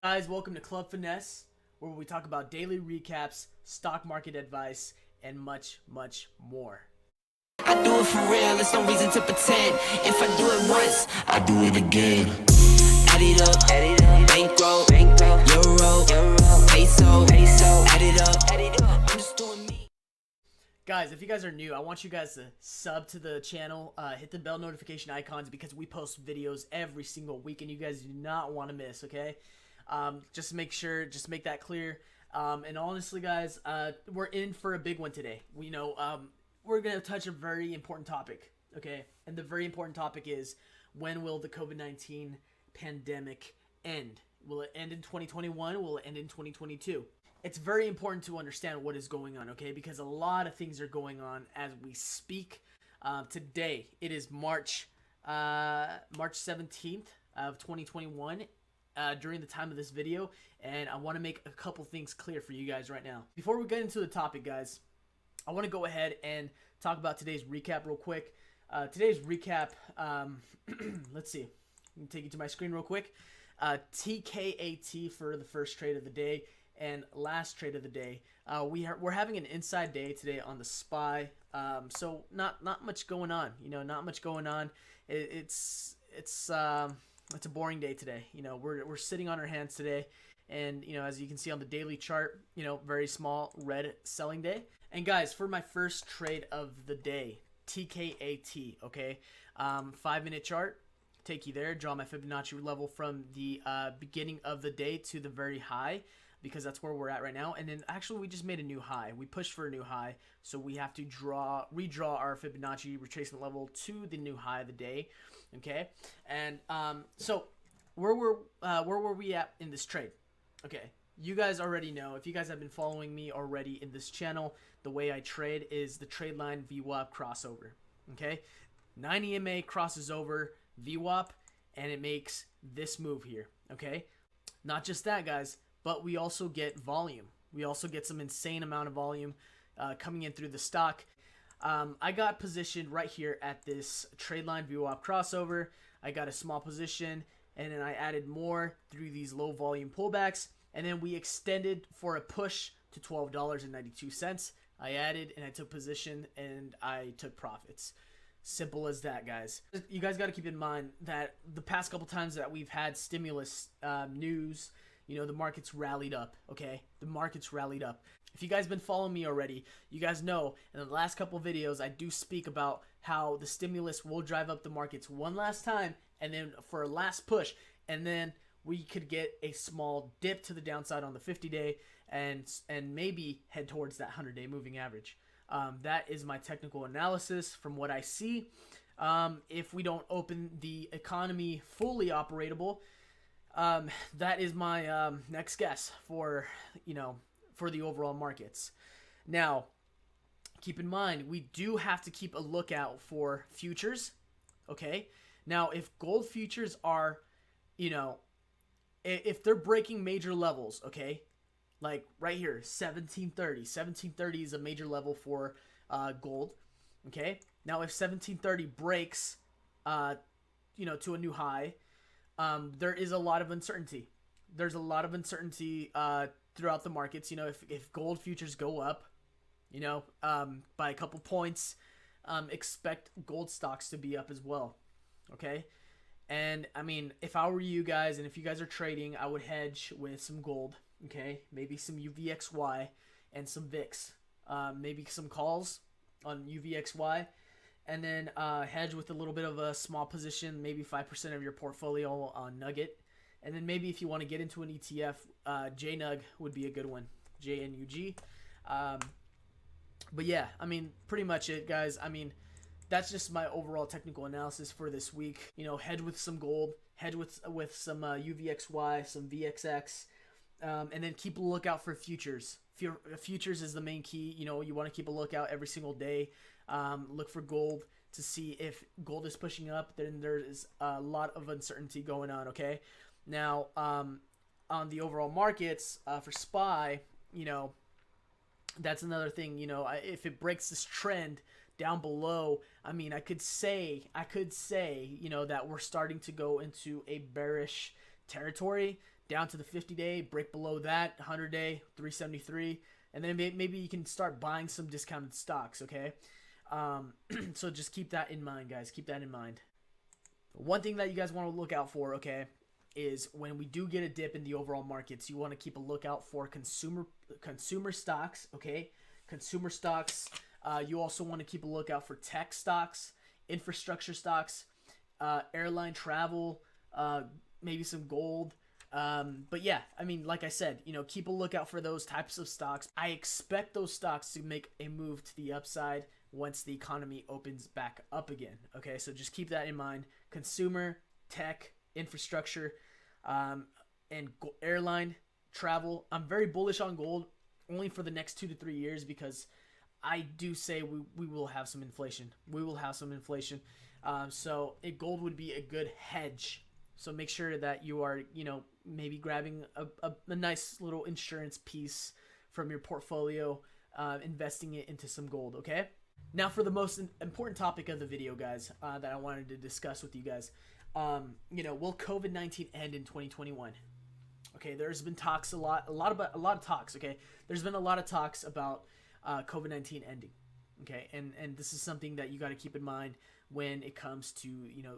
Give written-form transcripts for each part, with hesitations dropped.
Guys, welcome to Club Finesse, where we talk about daily recaps, stock market advice, and much, much more. I do it for real, there's no reason to pretend. If I do it once, I do it again. Add it up, bankroll, euro, peso, add it up, I'm just doing me. Guys, if you guys are new, I want you guys to sub to the channel, hit the bell notification icons because we post videos every single week and you guys do not want to miss, okay? Just make that clear. And honestly, guys, we're in for a big one today. We're going to touch a very important topic, okay? And the very important topic is, when will the COVID-19 pandemic end? Will it end in 2021? Will it end in 2022? It's very important to understand what is going on, okay? Because a lot of things are going on as we speak. Today, it is March 17th of 2021. During the time of this video, and I want to make a couple things clear for you guys right now. Before we get into the topic, guys, I want to go ahead and talk about today's recap real quick. Today's recap, let's see. Let me take you to my screen real quick. TKAT for the first trade of the day and last trade of the day. We're having an inside day today on the SPY. So not much going on. Not much going on. It's a boring day today. We're sitting on our hands today, and as you can see on the daily chart, very small red selling day. And guys, for my first trade of the day, TKAT, okay, 5-minute chart, take you there, draw my Fibonacci level from the beginning of the day to the very high, because that's where we're at right now. And then actually we just made a new high. We pushed for a new high, so we have to redraw our Fibonacci retracement level to the new high of the day. Okay, and so where were we at in this trade? Okay, you guys already know. If you guys have been following me already in this channel, the way I trade is the trade line VWAP crossover. Okay, 9 EMA crosses over VWAP, and it makes this move here. Okay, not just that, guys, but we also get volume. We also get some insane amount of volume coming in through the stock. I got positioned right here at this trade line VWAP crossover. I got a small position, and then I added more through these low volume pullbacks, and then we extended for a push to $12.92. I added and I took position and I took profits. Simple as that, guys. You guys got to keep in mind that the past couple times that we've had stimulus news, the market's rallied up, okay? The market's rallied up. If you guys been following me already, you guys know in the last couple videos I do speak about how the stimulus will drive up the markets one last time, and then for a last push, and then we could get a small dip to the downside on the 50-day and maybe head towards that 100-day moving average. That is my technical analysis from what I see. If we don't open the economy fully operatable, that is my next guess for the overall markets. Now, keep in mind, we do have to keep a lookout for futures, okay? Now, if gold futures are, if they're breaking major levels, okay, like right here, 1730. 1730 is a major level for gold, okay? Now, if 1730 breaks, to a new high, there is a lot of uncertainty. There's a lot of uncertainty throughout the markets. If gold futures go up, by a couple points, expect gold stocks to be up as well. Okay. And I mean, if I were you guys, and if you guys are trading, I would hedge with some gold. Okay. Maybe some UVXY and some VIX. Maybe some calls on UVXY. And then hedge with a little bit of a small position, maybe 5% of your portfolio on Nugget. And then maybe if you want to get into an ETF, JNUG would be a good one, JNUG. But yeah, I mean, pretty much it, guys. I mean, that's just my overall technical analysis for this week. Hedge with some gold, hedge with some UVXY, some VXX, and then keep a lookout for futures. Futures is the main key. You want to keep a lookout every single day. Look for gold to see if gold is pushing up. Then there is a lot of uncertainty going on, okay? Now, on the overall markets, for SPY, that's another thing. If it breaks this trend down below, I mean, I could say, that we're starting to go into a bearish territory down to the 50-day, break below that, 100-day, 373, and then maybe you can start buying some discounted stocks, okay? So just keep that in mind, guys. Keep that in mind. One thing that you guys want to look out for, okay, is when we do get a dip in the overall markets, you want to keep a lookout for consumer stocks, okay? Consumer stocks. You also want to keep a lookout for tech stocks, infrastructure stocks, airline travel, maybe some gold. But yeah, I mean, like I said, keep a lookout for those types of stocks. I expect those stocks to make a move to the upside once the economy opens back up again. Okay, so just keep that in mind. Consumer, tech, infrastructure, and airline, travel. I'm very bullish on gold only for the next 2 to 3 years because I do say we will have some inflation. We will have some inflation. So gold would be a good hedge. So make sure that you are, maybe grabbing a nice little insurance piece from your portfolio, investing it into some gold, okay? Now for the most important topic of the video, guys, that I wanted to discuss with you guys. Will COVID-19 end in 2021? Okay, there's been talks a lot of talks, okay? There's been a lot of talks about COVID-19 ending, okay? And this is something that you got to keep in mind when it comes to,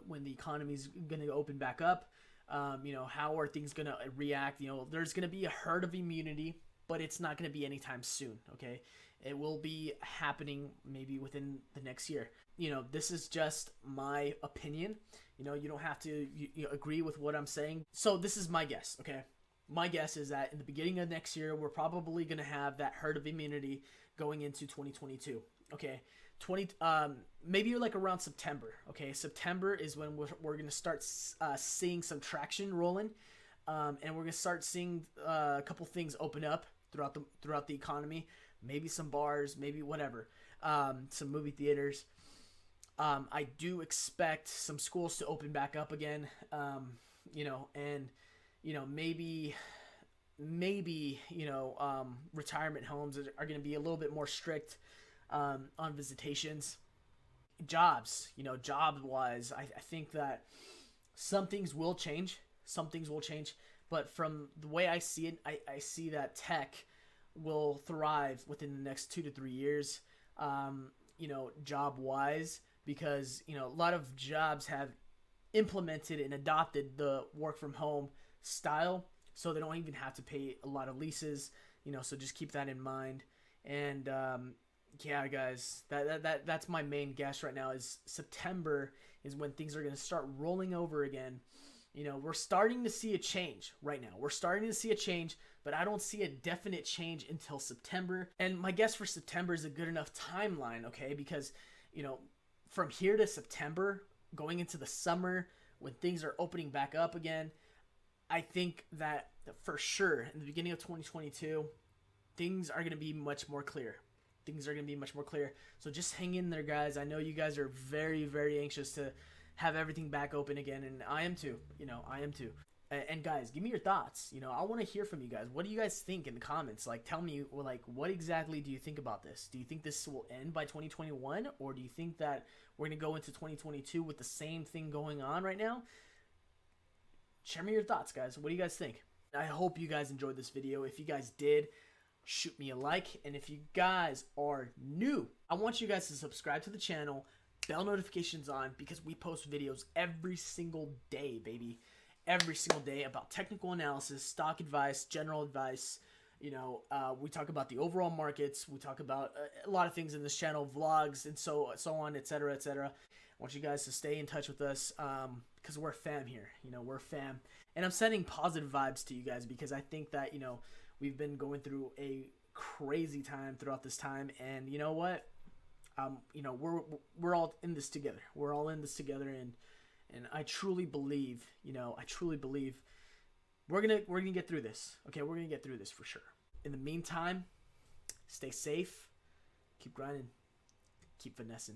when the economy's going to open back up. How are things going to react? There's going to be a herd of immunity, but it's not going to be anytime soon, okay? It will be happening maybe within the next year. This is just my opinion. You don't have to agree with what I'm saying. So this is my guess, okay? My guess is that in the beginning of next year, we're probably going to have that herd of immunity going into 2022, okay? Maybe like around September, okay? September is when we're going to start seeing some traction rolling, and we're going to start seeing a couple things open up throughout the economy. Maybe some bars, maybe whatever, some movie theaters. I do expect some schools to open back up again, and maybe retirement homes are going to be a little bit more strict on visitations. Jobs, job wise, I think that some things will change. But from the way I see it, I see that tech will thrive within the next 2 to 3 years, job wise, because, a lot of jobs have implemented and adopted the work from home style, so they don't even have to pay a lot of leases, so just keep that in mind. And, yeah, guys, that's my main guess right now is September is when things are going to start rolling over again. We're starting to see a change right now. But I don't see a definite change until September. And my guess for September is a good enough timeline, okay? Because, from here to September, going into the summer, when things are opening back up again, I think that for sure in the beginning of 2022, things are going to be much more clear. So just hang in there, guys. I know you guys are very, very anxious to have everything back open again, and I am too. And guys, give me your thoughts. I want to hear from you guys. What do you guys think in the comments? Tell me, what exactly do you think about this? Do you think this will end by 2021, or do you think that we're gonna go into 2022 with the same thing going on right now? Share me your thoughts, guys. What do you guys think? I hope you guys enjoyed this video. If you guys did, shoot me a like. And if you guys are new, I want you guys to subscribe to the channel, bell notifications on, because we post videos every single day, baby. Every single day about technical analysis, stock advice, general advice. We talk about the overall markets. We talk about a lot of things in this channel, vlogs, and so on, etc., etc. I want you guys to stay in touch with us because we're a fam here. We're a fam. And I'm sending positive vibes to you guys because I think that, we've been going through a crazy time throughout this time. And you know what? We're all in this together. And I truly believe, we're gonna get through this. Okay, we're gonna get through this for sure. In the meantime, stay safe, keep grinding, keep finessing.